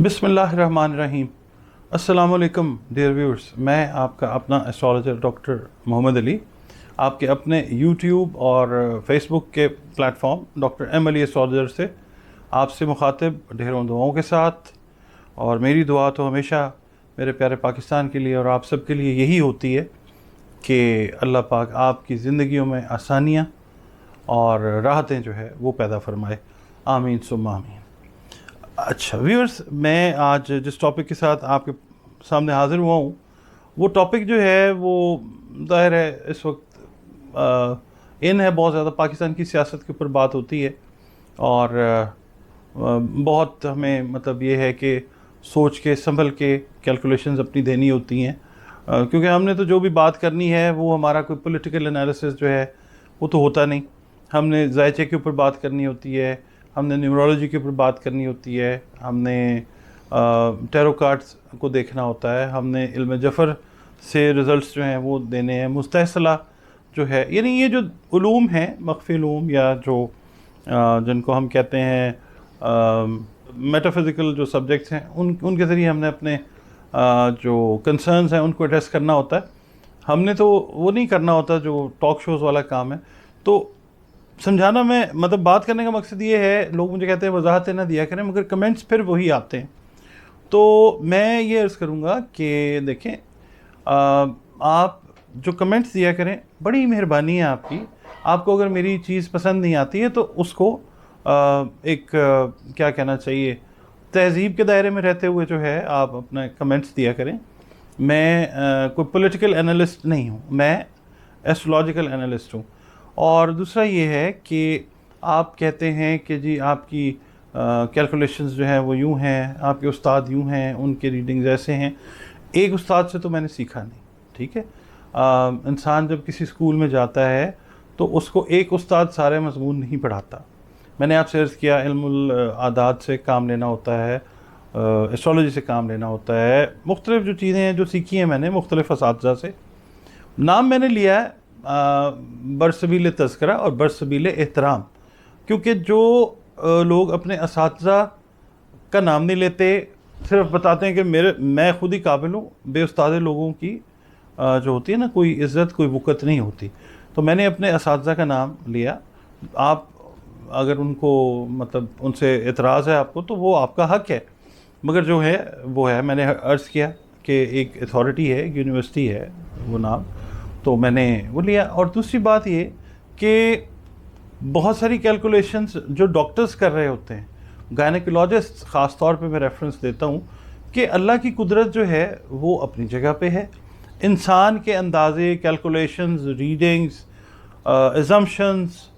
बिस्मिल्लाहिर्रहमानिर्रहीम। अस्सलाम वालेकुम डियर व्यूअर्स, मैं आपका अपना एस्ट्रोलॉजर डॉक्टर मोहम्मद अली आपके अपने यूट्यूब और फेसबुक के platform doctor M Ali astrologer से आपसे मुखातिब ढेरों दुआओं के साथ। और मेरी दुआ तो हमेशा मेरे प्यारे पाकिस्तान के लिए और आप सब के लिए यही होती है कि अल्लाह पाक आपकी ज़िंदगियों में आसानियाँ और राहतें जो है वो पैदा फरमाए। आमीन सुम्मा आमीन। अच्छा व्यूअर्स, मैं आज जिस टॉपिक के साथ आपके सामने हाज़िर हुआ हूँ वो टॉपिक जो है वो ज़ाहिर है इस वक्त इन है बहुत ज़्यादा। पाकिस्तान की सियासत के ऊपर बात होती है और बहुत हमें मतलब ये है कि सोच के संभल के कैलकुलेशंस अपनी देनी होती हैं, क्योंकि हमने तो जो भी बात करनी है वो हमारा कोई पॉलिटिकल एनालिसिस जो है वो तो होता नहीं। हमने जायचे के ऊपर बात करनी होती है, हमने न्यूमरोलॉजी के ऊपर बात करनी होती है, हमने टैरो कार्ड्स को देखना होता है, हमने इल्म जफ़र से रिज़ल्ट्स जो हैं वो देने हैं, मुस्तहसला जो है, यानी ये जो उलूम हैं मख्फ़ी उलूम या जो जिनको हम कहते हैं मेटाफिज़िकल जो सब्जेक्ट्स हैं उनके ज़रिए हमने अपने जो कंसर्न्स हैं उनको एड्रेस करना होता है। हमने तो वो नहीं करना होता जो टॉक शोज़ वाला काम है। तो समझाना में मतलब बात करने का मकसद ये है, लोग मुझे कहते हैं वजाहतें ना दिया करें मगर कमेंट्स फिर वही आते हैं। तो मैं ये अर्ज़ करूँगा कि देखें, आप जो कमेंट्स दिया करें बड़ी मेहरबानी है आपकी। आपको अगर मेरी चीज़ पसंद नहीं आती है तो उसको क्या कहना चाहिए, तहज़ीब के दायरे में रहते हुए जो है आप अपने कमेंट्स दिया करें। मैं कोई पॉलिटिकल एनालिस्ट नहीं हूँ, मैं एस्ट्रोलॉजिकल एनालिस्ट हूँ। और दूसरा ये है कि आप कहते हैं कि जी आपकी कैलकुलेशंस जो हैं वो यूँ हैं, आपके उस्ताद यूँ हैं, उनके रीडिंग्स ऐसे हैं। एक उस्ताद से तो मैंने सीखा नहीं, ठीक है। इंसान जब किसी स्कूल में जाता है तो उसको एक उस्ताद सारे मज़मून नहीं पढ़ाता। मैंने आपसे अर्ज़ किया इल्मुल आदात से काम लेना होता है, एस्ट्रोलॉजी से काम लेना होता है, मुख्तलिफ़ जो चीज़ें हैं जो सीखी हैं मैंने मुख्तलिफ़ असातिज़ा से। नाम मैंने लिया है बरसबील तज़किरा और बरसबील एहतराम, क्योंकि जो लोग अपने असातिज़ा का नाम नहीं लेते, सिर्फ बताते हैं कि मैं खुद ही काबिल हूँ, बेउस्ताद लोगों की जो होती है ना कोई इज़्ज़त कोई वक़्त नहीं होती। तो मैंने अपने असातिज़ा का नाम लिया। आप अगर उनको मतलब उनसे एतराज़ है आपको तो वो आपका हक़ है, मगर जो है वो है। मैंने अर्ज़ किया कि एक अथॉरिटी है, एक यूनिवर्सिटी है वो नाम, तो मैंने वो लिया। और दूसरी बात ये कि बहुत सारी कैलकुलेशंस जो डॉक्टर्स कर रहे होते हैं, गायनेकोलॉजिस्ट ख़ास तौर पे मैं रेफरेंस देता हूँ कि अल्लाह की कुदरत जो है वो अपनी जगह पे है। इंसान के अंदाज़े, कैलकुलेशंस, रीडिंग्स, अज़म्पशंस,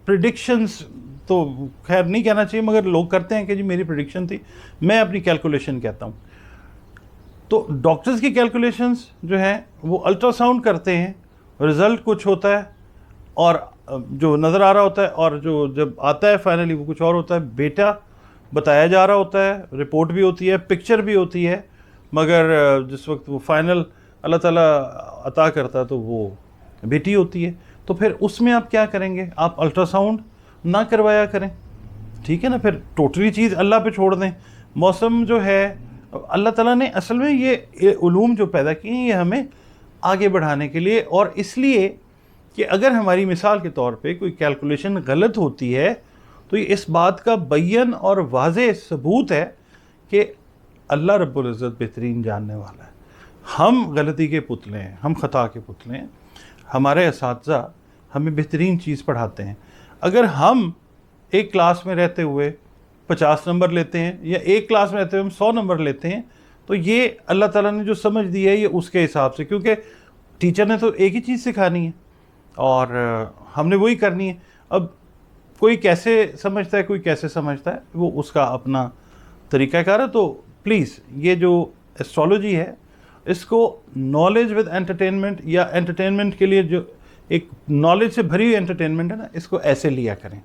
प्रिडिक्शंस तो खैर नहीं कहना चाहिए मगर लोग करते हैं कि जी मेरी प्रिडिक्शन थी, मैं अपनी कैलकुलेशन कहता हूँ। तो डॉक्टर्स की कैलकुलेशंस जो हैं वो अल्ट्रासाउंड करते हैं, रिज़ल्ट कुछ होता है और जो नज़र आ रहा होता है और जो जब आता है फाइनली वो कुछ और होता है। बेटा बताया जा रहा होता है, रिपोर्ट भी होती है, पिक्चर भी होती है, मगर जिस वक्त वो फाइनल अल्लाह ताला अता करता है तो वो बेटी होती है। तो फिर उसमें आप क्या करेंगे, आप अल्ट्रासाउंड ना करवाया करें, ठीक है ना। फिर टोटली चीज़ अल्लाह पे छोड़ दें। मौसम जो है अल्लाह ताला ने असल में ये उलूम जो पैदा किए हैं ये हमें आगे बढ़ाने के लिए, और इसलिए कि अगर हमारी मिसाल के तौर पे कोई कैलकुलेशन गलत होती है तो ये इस बात का बय्यन और वाज़ेह सबूत है कि अल्लाह रब्बुल इज़्ज़त बेहतरीन जानने वाला है। हम गलती के पुतले हैं, हम ख़ता के पुतले हैं। हमारे असातिज़ा हमें बेहतरीन चीज़ पढ़ाते हैं। अगर हम एक क्लास में रहते हुए 50 नंबर लेते हैं या एक क्लास में रहते हुए हम 100 नंबर लेते हैं तो ये अल्लाह ताला ने जो समझ दी है ये उसके हिसाब से, क्योंकि टीचर ने तो एक ही चीज़ सिखानी है और हमने वही करनी है। अब कोई कैसे समझता है, कोई कैसे समझता है, वो उसका अपना तरीक़ाकार है। तो प्लीज़ ये जो एस्ट्रोलॉजी है इसको नॉलेज विद एंटरटेनमेंट या एंटरटेनमेंट के लिए जो एक नॉलेज से भरी हुई एंटरटेनमेंट है ना, इसको ऐसे लिया करें,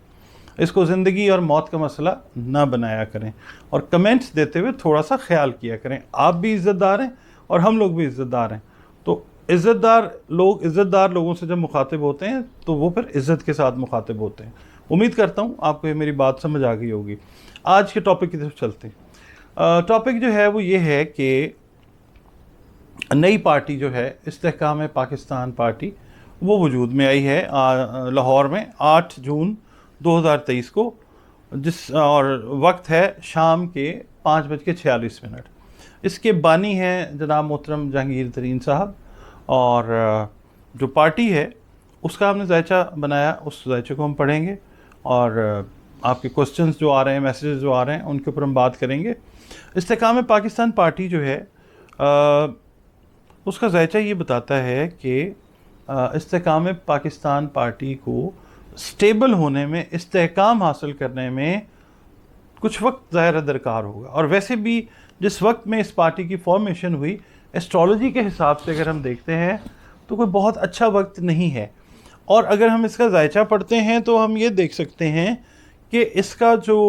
इसको ज़िंदगी और मौत का मसला ना बनाया करें। और कमेंट्स देते हुए थोड़ा सा ख्याल किया करें, आप भी इज़्ज़तदार हैं और हम लोग भी इज़्ज़तदार हैं। तो इज़्ज़तदार लोग इज़्ज़तदार लोगों से जब मुखातिब होते हैं तो वो फिर इज़्ज़त के साथ मुखातिब होते हैं। उम्मीद करता हूँ आपको ये मेरी बात समझ आ गई होगी। आज के टॉपिक की तरफ चलते हैं। टॉपिक जो है वो ये है कि नई पार्टी जो है इस्तेहकाम पाकिस्तान पार्टी वो वजूद में आई है लाहौर में 8 जून 2023 को, और वक्त है शाम के 5:46। इसके बानी हैं जनाब मोहतरम जहांगीर तरीन साहब, और जो पार्टी है उसका हमने जायचा बनाया, उस जायचे को हम पढ़ेंगे और आपके क्वेश्चंस जो आ रहे हैं, मैसेजेस जो आ रहे हैं, उनके ऊपर हम बात करेंगे। इस्तेहकाम पाकिस्तान पार्टी जो है उसका जायचा ये बताता है कि इस्तेहकाम पाकिस्तान पार्टी को स्टेबल होने में, इस्तेहकाम हासिल करने में कुछ वक्त ज़ाहिर दरकार होगा। और वैसे भी जिस वक्त में इस पार्टी की फॉर्मेशन हुई, एस्ट्रोलॉजी के हिसाब से अगर हम देखते हैं तो कोई बहुत अच्छा वक्त नहीं है। और अगर हम इसका जायचा पढ़ते हैं तो हम ये देख सकते हैं कि इसका जो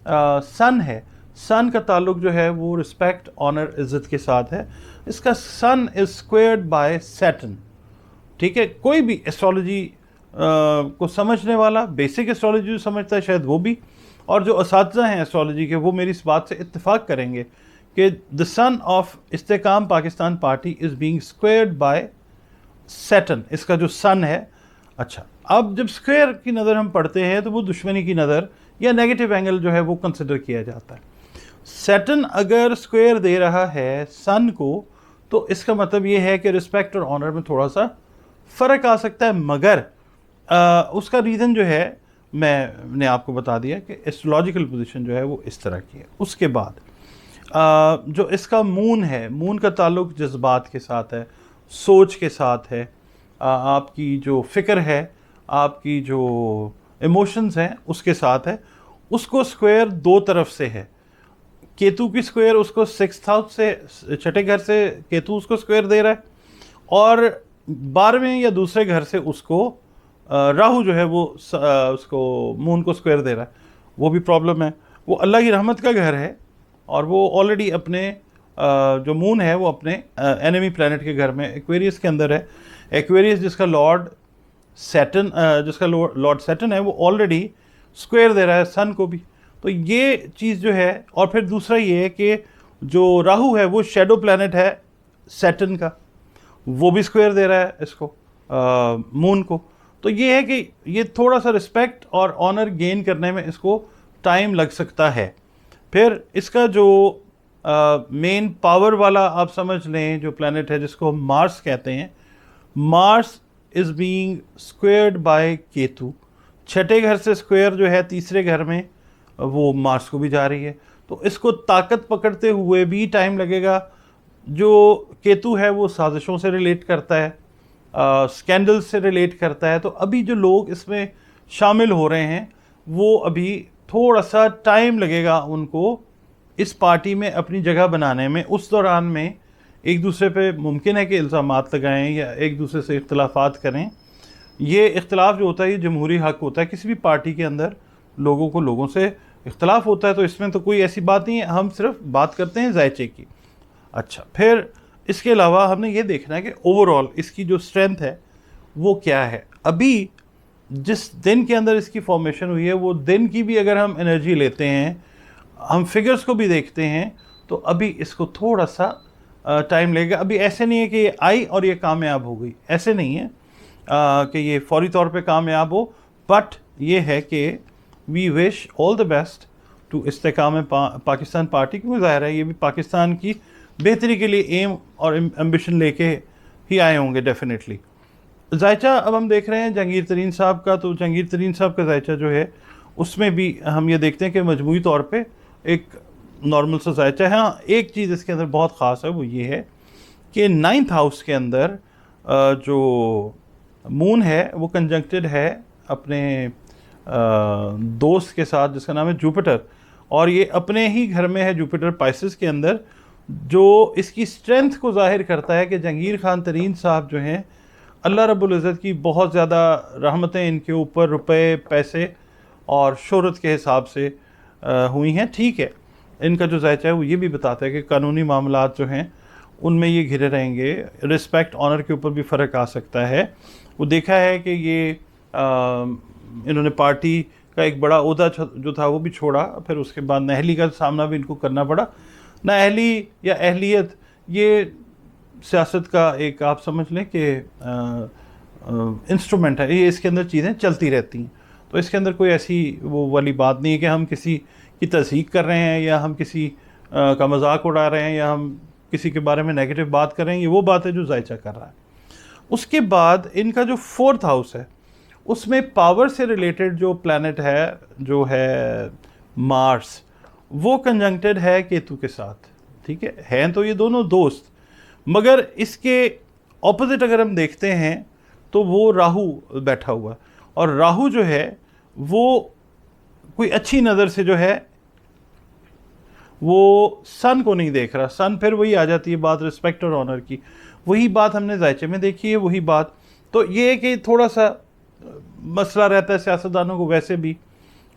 सन है, सन का ताल्लुक जो है वो रिस्पेक्ट, ऑनर, इज़्ज़त के साथ है। इसका सन इज़ स्क्वेयर्ड बाय सैटर्न। ठीक है, कोई भी एस्ट्रोलॉजी को समझने वाला, बेसिक एस्ट्रोलॉजी जो समझता है शायद वो भी, और जो असातिज़ा हैं एस्ट्रोलॉजी के, वो मेरी इस बात से इत्तेफाक करेंगे कि the sun of Istehkam Pakistan party is being squared by Saturn, इसका जो सन है। अच्छा, अब जब स्क्वायर की नज़र हम पढ़ते हैं तो वो दुश्मनी की नज़र या नेगेटिव एंगल जो है वो कंसिडर किया जाता है। सैटर्न अगर स्क्वायर दे रहा है सन को, तो इसका मतलब ये है कि रिस्पेक्ट और ऑनर में थोड़ा सा फ़र्क आ सकता है, मगर उसका रीज़न जो है मैंने आपको बता दिया कि एस्ट्रोलॉजिकल पोजीशन जो है वो इस तरह की है। उसके बाद जो इसका मून है, मून का ताल्लुक जज्बात के साथ है, सोच के साथ है, आपकी जो फ़िक्र है, आपकी जो इमोशंस हैं उसके साथ है। उसको स्क्वायर दो तरफ से है। केतु की स्क्वायर उसको 6th हाउस से, छठे घर से केतु उसको स्क्वायर दे रहा है, और 12वें या दूसरे घर से उसको राहु जो है वो उसको मून को स्क्वायर दे रहा है। वो भी प्रॉब्लम है। वो अल्लाह की रहमत का घर है और वो ऑलरेडी अपने जो मून है वो अपने एनिमी प्लैनेट के घर में एक्वेरियस के अंदर है। एक्वेरियस जिसका लॉर्ड सैटर्न, लॉर्ड सैटर्न है, वो ऑलरेडी स्क्वायर दे रहा है सन को भी। तो ये चीज़ जो है, और फिर दूसरा ये है कि जो राहु है वो शेडो प्लैनेट है सैटर्न का, वो भी स्क्वायर दे रहा है इसको, मून को। तो ये है कि ये थोड़ा सा रिस्पेक्ट और ऑनर गेन करने में इसको टाइम लग सकता है। फिर इसका जो मेन पावर वाला आप समझ लें जो प्लैनेट है, जिसको हम मार्स कहते हैं, Mars is being squared by Ketu. छठे घर से स्क्वायर जो है तीसरे घर में, वो मार्स को भी जा रही है। तो इसको ताकत पकड़ते हुए भी टाइम लगेगा। जो केतु है वो साजिशों से रिलेट करता है, स्कैंडल से रिलेट करता है। तो अभी जो लोग इसमें शामिल हो रहे हैं वो अभी थोड़ा सा टाइम लगेगा उनको इस पार्टी में अपनी जगह बनाने में। उस दौरान में एक दूसरे पे मुमकिन है कि इल्ज़ामात लगाएं या एक दूसरे से इख्तलाफात करें। ये इख्तलाफ जो होता है ये जमहूरी हक़ होता है। किसी भी पार्टी के अंदर लोगों को लोगों से इख्तलाफ होता है, तो इसमें तो कोई ऐसी बात नहीं है, हम सिर्फ बात करते हैं जायचे की। अच्छा, फिर इसके अलावा हमने ये देखना है कि ओवरऑल इसकी जो स्ट्रेंथ है वो क्या है। अभी जिस दिन के अंदर इसकी फॉर्मेशन हुई है वो दिन की भी अगर हम एनर्जी लेते हैं, हम फिगर्स को भी देखते हैं, तो अभी इसको थोड़ा सा टाइम लगेगा। अभी ऐसे नहीं है कि ये आई और ये कामयाब हो गई, ऐसे नहीं है कि ये फौरी तौर पे कामयाब हो। बट ये है कि we wish all the best to Istehkam Pakistan party, क्योंकि ज़ाहिर है ये भी पाकिस्तान की बेहतरी के लिए एम और एम्बिशन लेके ही आए होंगे डेफिनेटली। जायचा अब हम देख रहे हैं जहांगीर तरीन साहब का। तो जहांगीर तरीन साहब का जायचा जो है उसमें भी हम ये देखते हैं कि मजमूई तौर पे एक नॉर्मल सा जायचा है। हाँ, एक चीज़ इसके अंदर बहुत ख़ास है, वो ये है कि 9th हाउस के अंदर जो मून है वो कंजंक्टेड है अपने दोस्त के साथ जिसका नाम है जुपिटर, और ये अपने ही घर में है जुपिटर पाइसेस के अंदर, जो इसकी स्ट्रेंथ को जाहिर करता है कि जहांगीर खान तरीन साहब जो हैं, अल्लाह रब्बुल इज़्ज़त की बहुत ज़्यादा रहमतें इनके ऊपर रुपए, पैसे और शोहरत के हिसाब से हुई हैं। ठीक है, इनका जो जायचा है वो ये भी बताता है कि कानूनी मामलात जो हैं उनमें ये घिरे रहेंगे। रिस्पेक्ट, ऑनर के ऊपर भी फ़र्क आ सकता है। वो देखा है कि ये इन्होंने पार्टी का एक बड़ा ओहदा जो था वो भी छोड़ा, फिर उसके बाद नाअहली का सामना भी इनको करना पड़ा। नाअहली या अहलियत ये सियासत का एक आप समझ लें कि इंस्ट्रूमेंट है, ये इसके अंदर चीज़ें चलती रहती हैं। तो इसके अंदर कोई ऐसी वो वाली बात नहीं है कि हम किसी की तस्दीक कर रहे हैं या हम किसी का मजाक उड़ा रहे हैं या हम किसी के बारे में नेगेटिव बात कर रहे हैं। ये वो बात है जो जायचा कर रहा है। उसके बाद इनका जो 4th हाउस है उसमें पावर से रिलेटेड जो प्लैनेट है जो है मार्स, वो कंजंक्टेड है केतु के साथ। ठीक है, हैं तो ये दोनों दोस्त, मगर इसके ऑपोजिट अगर हम देखते हैं तो वो राहु बैठा हुआ, और राहु जो है वो कोई अच्छी नज़र से जो है वो सन को नहीं देख रहा। सन फिर वही आ जाती है बात रिस्पेक्ट और ऑनर की, वही बात हमने जायचे में देखी है, वही बात। तो ये है कि थोड़ा सा मसला रहता है सियासतदानों को, वैसे भी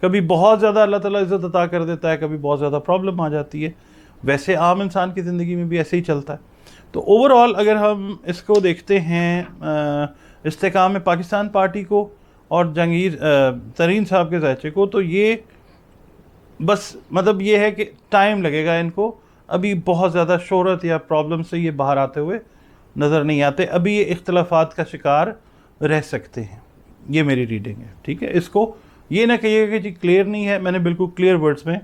कभी बहुत ज़्यादा अल्लाह ताला इज़्ज़त अता कर देता है, कभी बहुत ज़्यादा प्रॉब्लम आ जाती है। वैसे आम इंसान की ज़िंदगी में भी ऐसे ही चलता है। तो ओवरऑल अगर हम इसको देखते हैं इस्तेकाम पाकिस्तान पार्टी को और जहांगीर तरीन साहब के जायचे को, तो ये बस मतलब ये है कि टाइम लगेगा इनको, अभी बहुत ज़्यादा शोहरत या प्रॉब्लम से ये बाहर आते हुए नज़र नहीं आते, अभी ये इख्तलाफात का शिकार रह सकते हैं। ये मेरी रीडिंग है। ठीक है, इसको ये ना कहिएगा कि जी क्लियर नहीं है, मैंने बिल्कुल क्लियर वर्ड्स में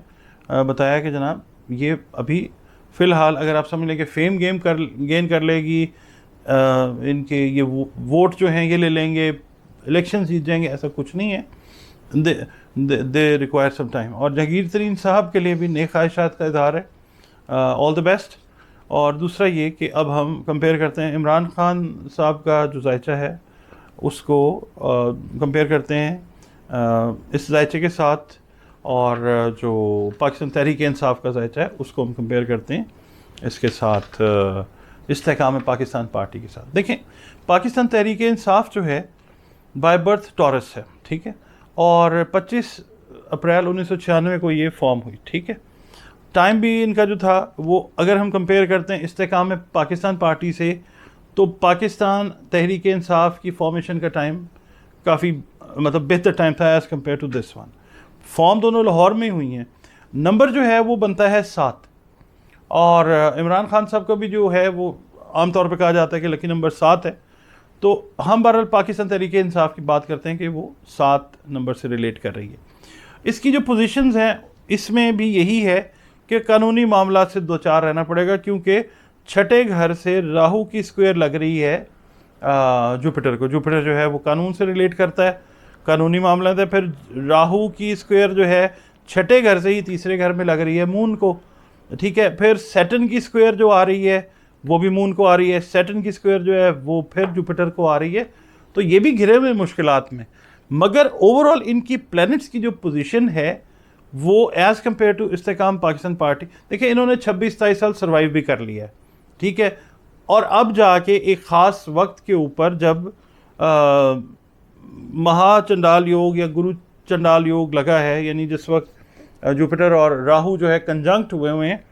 बताया कि जनाब ये अभी फ़िलहाल अगर आप समझ लें कि फेम गेन कर लेगी, इनके ये वोट जो हैं ये ले लेंगे, इलेक्शन जीत जाएंगे, ऐसा कुछ नहीं है। They require some time. और जहांगीर तरीन साहब के लिए भी नेक ख्वाहिशात का इजहार है, ऑल द बेस्ट। और दूसरा ये कि अब हम कंपेयर करते हैं इमरान खान साहब का जो जायचा है उसको कंपेयर करते हैं इस जायचे के साथ, और जो पाकिस्तान तहरीक इंसाफ का जायचा है उसको हम कंपेयर करते हैं इसके साथ इस्तेहकाम पाकिस्तान पार्टी के साथ। देखें, पाकिस्तान तहरीक इंसाफ जो है बाय बर्थ टॉरस है। ठीक है, और 25 अप्रैल 1996 को ये फॉर्म हुई। ठीक है, टाइम भी इनका जो था वो अगर हम कंपेयर करते हैं इस्तेहकाम पाकिस्तान पार्टी से, तो पाकिस्तान तहरीक इंसाफ की फॉर्मेशन का टाइम काफ़ी मतलब बेहतर टाइम था as compare to this one. Form दोनों लाहौर में ही हुई हैं। नंबर जो है वो बनता है 7, और इमरान खान साहब का भी जो है वो आमतौर पर कहा जाता है कि लकी नंबर 7 है। तो हम बहरहाल पाकिस्तान तहरीक इंसाफ की बात करते हैं कि वो 7 नंबर से रिलेट कर रही है। इसकी जो पोजीशंस हैं इसमें भी यही है कि कानूनी मामला से दो चार रहना पड़ेगा, क्योंकि छठे घर से राहु की स्क्वायर लग रही है जुपिटर को। जुपिटर जो है वो कानून से रिलेट करता है, कानूनी मामला है। फिर राहु की स्क्वायर जो है छठे घर से ही तीसरे घर में लग रही है मून को। ठीक है, फिर सैटर्न की स्क्वायर जो आ रही है वो भी मून को आ रही है, सैटर्न की स्क्वायर जो है वो फिर जुपिटर को आ रही है। तो ये भी घिरे हुए मुश्किलात में, मगर ओवरऑल इनकी प्लैनेट्स की जो पोजीशन है वो as compare to Istehkam Pakistan party, देखिए इन्होंने 26-27 साल सर्वाइव भी कर लिया है। ठीक है, और अब जाके एक ख़ास वक्त के ऊपर जब महाचंडाल योग या गुरु चंडाल योग लगा है, यानी जिस वक्त जुपिटर और राहु जो है कंजंक्ट हुए हैं,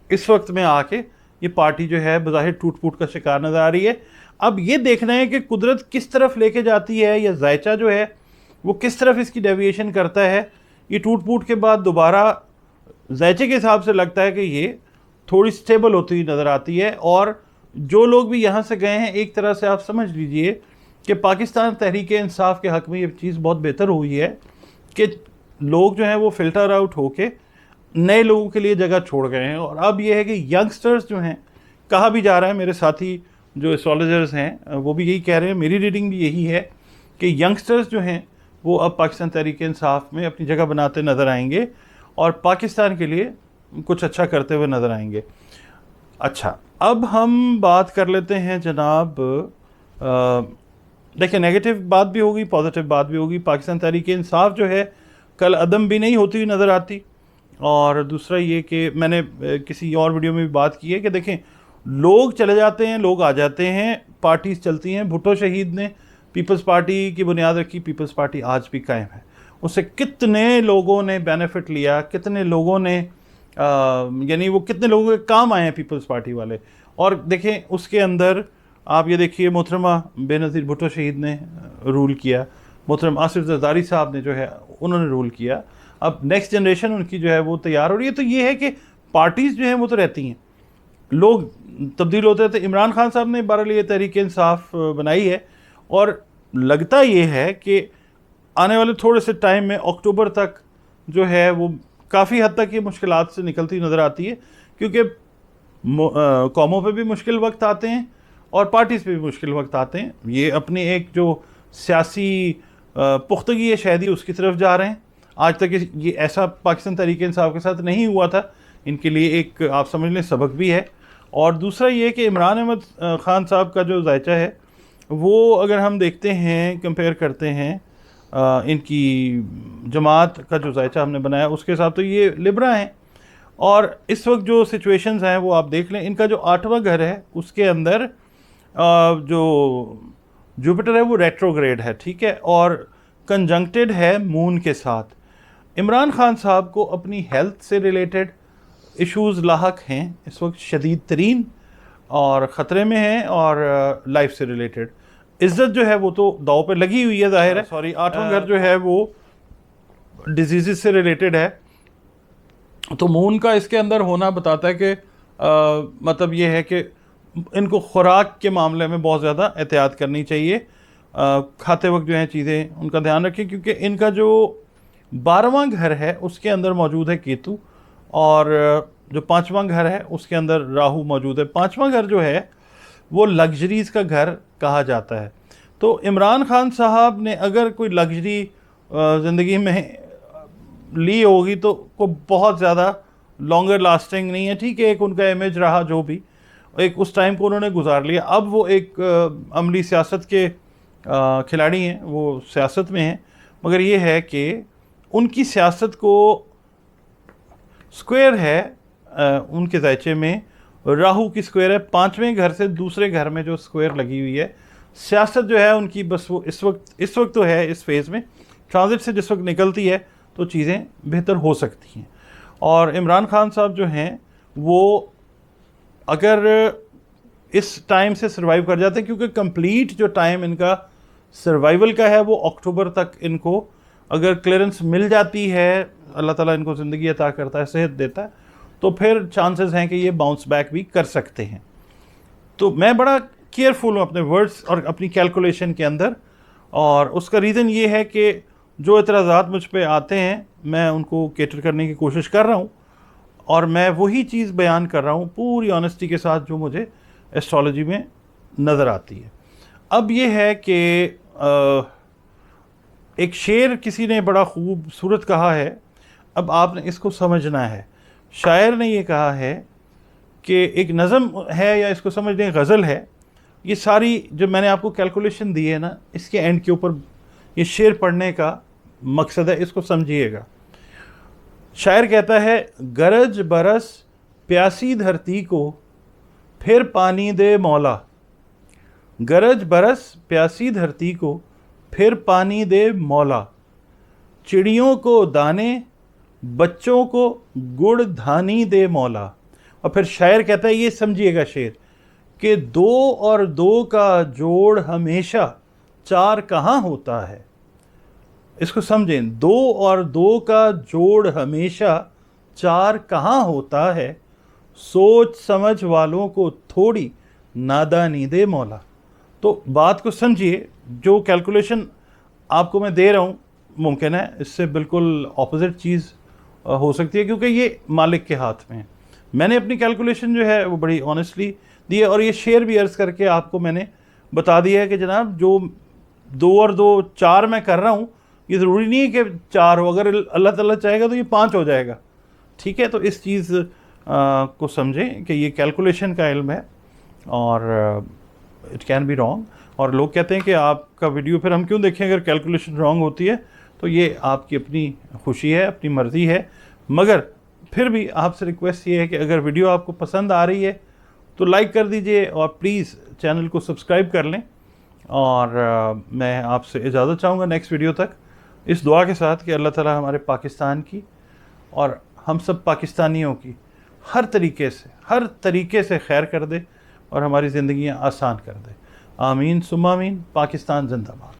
इस वक्त में आके ये पार्टी जो है बज़ाहिर टूट फूट का शिकार नज़र आ रही है। अब ये देखना है कि कुदरत किस तरफ लेके जाती है, या जायचा जो है वो किस तरफ इसकी डेविएशन करता है। ये टूट फूट के बाद दोबारा जायचे के हिसाब से लगता है कि ये थोड़ी स्टेबल होती हुई नज़र आती है। और जो लोग भी यहाँ से गए हैं, एक तरह से आप समझ लीजिए कि पाकिस्तान तहरीक इंसाफ के हक़ में ये चीज़ बहुत बेहतर हुई है कि लोग जो हैं वो फ़िल्टर आउट होके नए लोगों के लिए जगह छोड़ गए हैं। और अब ये है कि यंगस्टर्स जो हैं, कहा भी जा रहा है, मेरे साथी जो एस्ट्रोलॉजर्स हैं वो भी यही कह रहे हैं, मेरी रीडिंग भी यही है कि यंगस्टर्स जो हैं वो अब पाकिस्तान तहरीक इंसाफ में अपनी जगह बनाते नज़र आएंगे और पाकिस्तान के लिए कुछ अच्छा करते हुए नज़र आएंगे। अच्छा, अब हम बात कर लेते हैं जनाब, देखिए नेगेटिव बात भी होगी, पॉजिटिव बात भी होगी। पाकिस्तान तहरीक इंसाफ जो है कल अदम भी नहीं होती हुई नज़र आती। और दूसरा ये कि मैंने किसी और वीडियो में भी बात की है कि देखें, लोग चले जाते हैं, लोग आ जाते हैं, पार्टीज़ चलती हैं। भुट्टो शहीद ने पीपल्स पार्टी की बुनियाद रखी, पीपल्स पार्टी आज भी कायम है। उससे कितने लोगों ने बेनिफिट लिया, कितने लोगों ने यानी वो कितने लोगों के काम आए हैं पीपल्स पार्टी वाले। और देखें उसके अंदर आप ये देखिए, मोहतरमा बेनज़ीर भुट्टो शहीद ने रूल किया, मोहतरम आसिफ जरदारी साहब ने जो है उन्होंने रूल किया। अब नेक्स्ट जनरेशन उनकी जो है वो तैयार हो रही है। तो ये है कि पार्टीज़ जो हैं वो तो रहती हैं, लोग तब्दील होते रहते। इमरान खान साहब ने बहरहाल ये तहरीक इंसाफ बनाई है और लगता ये है कि आने वाले थोड़े से टाइम में अक्टूबर तक जो है वो काफ़ी हद तक ये मुश्किलात से निकलती नज़र आती है, क्योंकि कौमों पे भी मुश्किल वक्त आते हैं और पार्टीज़ पे भी मुश्किल वक्त आते हैं। ये अपनी एक जो सियासी पुख्तगी है शायद ही उसकी तरफ जा रहे हैं। आज तक ये ऐसा पाकिस्तान तहरीक इंसाफ के साथ नहीं हुआ था। इनके लिए एक आप समझ लें सबक भी है। और दूसरा ये कि इमरान अहमद ख़ान साहब का जो जायचा है वो अगर हम देखते हैं, कंपेयर करते हैं इनकी जमात का जो जायचा हमने बनाया उसके साथ, तो ये लिबरा हैं। और इस वक्त जो सिचुएशंस हैं वो आप देख लें। इनका जो 8वां घर है उसके अंदर जो जुपिटर है वो रेट्रोग्रेड है, ठीक है, और कंजंक्टेड है मून के साथ। इमरान खान साहब को अपनी हेल्थ से रिलेटेड इश्यूज़ लाहक हैं इस वक्त शदीद तरीन और ख़तरे में हैं, और लाइफ से रिलेटेड इज़्ज़त जो है वो तो दाव पे लगी हुई है, ज़ाहिर है। सॉरी, 8वां घर जो है वो डिजीज़ से रिलेटेड है। तो मून का इसके अंदर होना बताता है कि मतलब ये है कि इनको खुराक के मामले में बहुत ज़्यादा एहतियात करनी चाहिए। खाते वक्त जो है चीज़ें उनका ध्यान रखें, क्योंकि इनका जो 12वां घर है उसके अंदर मौजूद है केतु, और जो 5वां घर है उसके अंदर राहु मौजूद है। 5वां घर जो है वो लग्जरीज़ का घर कहा जाता है। तो इमरान खान साहब ने अगर कोई लग्जरी ज़िंदगी में ली होगी तो को बहुत ज़्यादा लॉन्गर लास्टिंग नहीं है, ठीक है। एक उनका इमेज रहा, जो भी एक उस टाइम को उन्होंने गुजार लिया। अब वो एक अमली सियासत के खिलाड़ी हैं, वो सियासत में हैं, मगर ये है कि उनकी सियासत को स्क्वायर है उनके जायचे में राहु की स्क्वायर है। 5वें घर से दूसरे घर में जो स्क्वायर लगी हुई है, सियासत जो है उनकी बस वो इस वक्त तो है इस फेज़ में, ट्रांजिट से जिस वक्त निकलती है तो चीज़ें बेहतर हो सकती हैं। और इमरान खान साहब जो हैं वो अगर इस टाइम से सर्वाइव कर जाते हैं, क्योंकि कंप्लीट जो टाइम इनका सर्वाइवल का है वो अक्टूबर तक इनको अगर क्लियरेंस मिल जाती है, अल्लाह ताला इनको ज़िंदगी अता करता है, सेहत देता है, तो फिर चांसेस हैं कि ये बाउंस बैक भी कर सकते हैं। तो मैं बड़ा केयरफुल हूँ अपने वर्ड्स और अपनी कैलकुलेशन के अंदर, और उसका रीज़न ये है कि जो एतराज़ात मुझ पे आते हैं मैं उनको कैटर करने की कोशिश कर रहा हूँ, और मैं वही चीज़ बयान कर रहा हूँ पूरी ऑनेस्टी के साथ जो मुझे एस्ट्रोलॉजी में नज़र आती है। अब ये है कि एक शेर किसी ने बड़ा खूबसूरत कहा है, अब आपने इसको समझना है। शायर ने ये कहा है कि एक नज़म है, या इसको समझ लें गज़ल है। ये सारी जो मैंने आपको कैलकुलेशन दी है ना, इसके एंड के ऊपर ये शेर पढ़ने का मकसद है, इसको समझिएगा। शायर कहता है, गरज बरस प्यासी धरती को फिर पानी दे मौला। गरज बरस प्यासी धरती को फिर पानी दे मौला। चिड़ियों को दाने बच्चों को गुड़ धानी दे मौला। और फिर शायर कहता है, ये समझिएगा शेर, कि 2 और 2 का जोड़ हमेशा 4 कहाँ होता है। इसको समझें, 2 और 2 का जोड़ हमेशा 4 कहाँ होता है। सोच समझ वालों को थोड़ी नादानी दे मौला। तो बात को समझिए, जो कैलकुलेशन आपको मैं दे रहा हूँ मुमकिन है इससे बिल्कुल ऑपोजिट चीज़ हो सकती है, क्योंकि ये मालिक के हाथ में है। मैंने अपनी कैलकुलेशन जो है वो बड़ी ऑनेस्टली दी है, और ये शेयर भी अर्ज़ करके आपको मैंने बता दिया है कि जनाब जो 2 और 2 4 मैं कर रहा हूँ, ये ज़रूरी नहीं है कि 4 हो, अगर अल्लाह ताला चाहेगा तो ये 5 हो जाएगा, ठीक है। तो इस चीज़ को समझें कि ये कैलकुलेशन का इल्म है और इट कैन बी रॉन्ग। और लोग कहते हैं कि आपका वीडियो फिर हम क्यों देखें अगर कैलकुलेशन रॉन्ग होती है। तो ये आपकी अपनी खुशी है, अपनी मर्ज़ी है, मगर फिर भी आपसे रिक्वेस्ट ये है कि अगर वीडियो आपको पसंद आ रही है तो लाइक कर दीजिए, और प्लीज़ चैनल को सब्सक्राइब कर लें। और मैं आपसे इजाज़त चाहूँगा नेक्स्ट वीडियो तक, इस दुआ के साथ कि अल्लाह ताला हमारे पाकिस्तान की और हम सब पाकिस्तानियों की हर तरीके से खैर कर दे और हमारी ज़िंदगियाँ आसान कर दे। आमीन सुम्मा आमीन। पाकिस्तान जिंदाबाद।